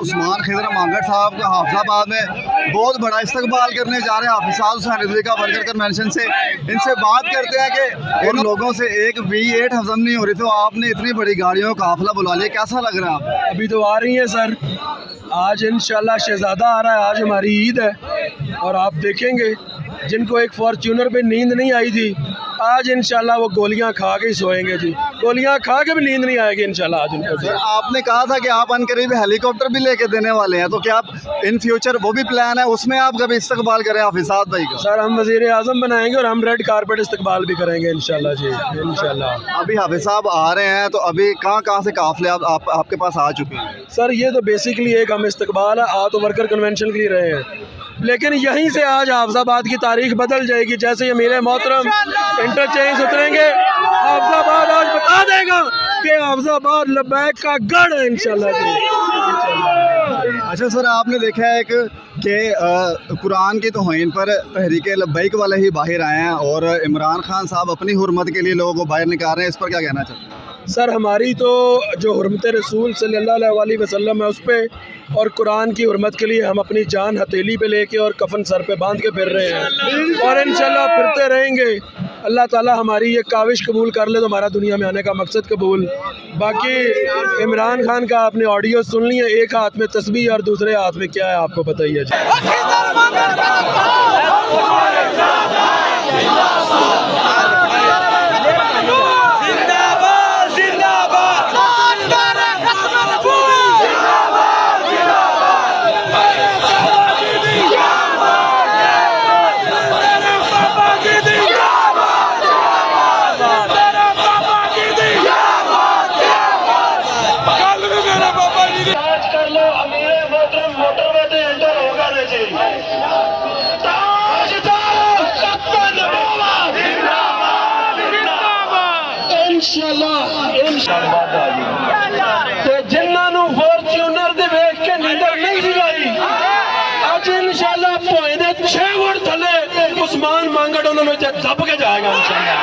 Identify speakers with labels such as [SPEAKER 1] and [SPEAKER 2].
[SPEAKER 1] उस्मान खिदर मांगड़ साहब का हाफिजाबाद में बहुत बड़ा इस्तकबाल करने जा रहे हैं हाफिज़ हुसैन रिजवी का वर्कर कन्वेंशन से। इनसे बात करते हैं कि इन लोगों से एक V8 हजम नहीं हो रही, तो आपने इतनी बड़ी गाड़ियों का काफिला बुला लिया, कैसा लग रहा है आपको?
[SPEAKER 2] अभी तो आ रही है सर, आज इंशाल्लाह शहजादा आ रहा है, आज हमारी ईद है और आप देखेंगे जिनको एक फॉर्च्यूनर पे नींद नहीं आई थी, आज इंशाल्लाह वो गोलियां खा के ही सोएंगे जी। गोलियां खा के भी नींद नहीं आएगी इंशाल्लाह आज उनको।
[SPEAKER 1] सर आपने कहा था कि आप अनकरीब हेलीकॉप्टर भी लेके देने वाले हैं, तो क्या आप इन फ्यूचर वो भी प्लान है, उसमें आप कभी इस्तकबाल करें हाफिज़ात भाई का?
[SPEAKER 2] सर हम वज़ीर आज़म बनाएंगे और हम रेड कारपेट इस्तकबाल भी करेंगे इंशाल्लाह जी, इंशाल्लाह।
[SPEAKER 1] अभी हाफिज़ साहब आ रहे हैं, तो अभी कहाँ से काफिले आपके पास आ चुके हैं?
[SPEAKER 2] सर ये तो बेसिकली एक हम इस्तकबाल है, आ तो वर्कर कन्वेंशन के लिए रहे हैं, लेकिन यहीं से आज हाफिज़ाबाद की तारीख बदल जाएगी। जैसे ये मेरे मोहतरम इंटरचेंज उतरेंगे, हाफिज़ाबाद आज बता देगा कि हाफिज़ाबाद लब्बैक का गढ़ है इंशाल्लाह जी।
[SPEAKER 1] अच्छा सर, आपने देखा है कि कुरान की तौहीन पर तहरीक लब्बैक वाले ही बाहर आए हैं और इमरान खान साहब अपनी हुर्मत के लिए लोगों को बाहर निकाल रहे हैं, इस पर क्या कहना चाहते हैं?
[SPEAKER 2] सर हमारी तो जो हुर्मत रसूल सल्लल्लाहु अलैहि वसल्लम है उस पर और कुरान की हुर्मत के लिए हम अपनी जान हथेली पे लेके और कफन सर पे बांध के फिर रहे हैं और इंशाल्लाह फिरते रहेंगे। अल्लाह ताला हमारी ये काविश कबूल कर ले तो हमारा दुनिया में आने का मकसद कबूल। बाकी इमरान खान का आपने ऑडियो सुन लिया, एक हाथ में तस्बीह और दूसरे हाथ में क्या है आपको पता ही है जी। ਤੇ ਜਿਨ੍ਹਾਂ ਨੂੰ ਫੋਰਚੂਨਰ ਦੇ ਵੇਖ ਕੇ ਨੀਂਦਰ ਨਹੀਂ ਸੀ ਆਈ, ਅੱਜ ਇਨਸ਼ਾਅੱਲਾ ਭੋਏ ਦੇ 6 ਫੁੱਟ ਥੱਲੇ ਉਸਮਾਨ ਮੰਗੜ ਉਹਨਾਂ ਨੂੰ ਦੱਬ ਕੇ ਜਾਏਗਾ ਇੰਸ਼ਾਅੱਲਾ।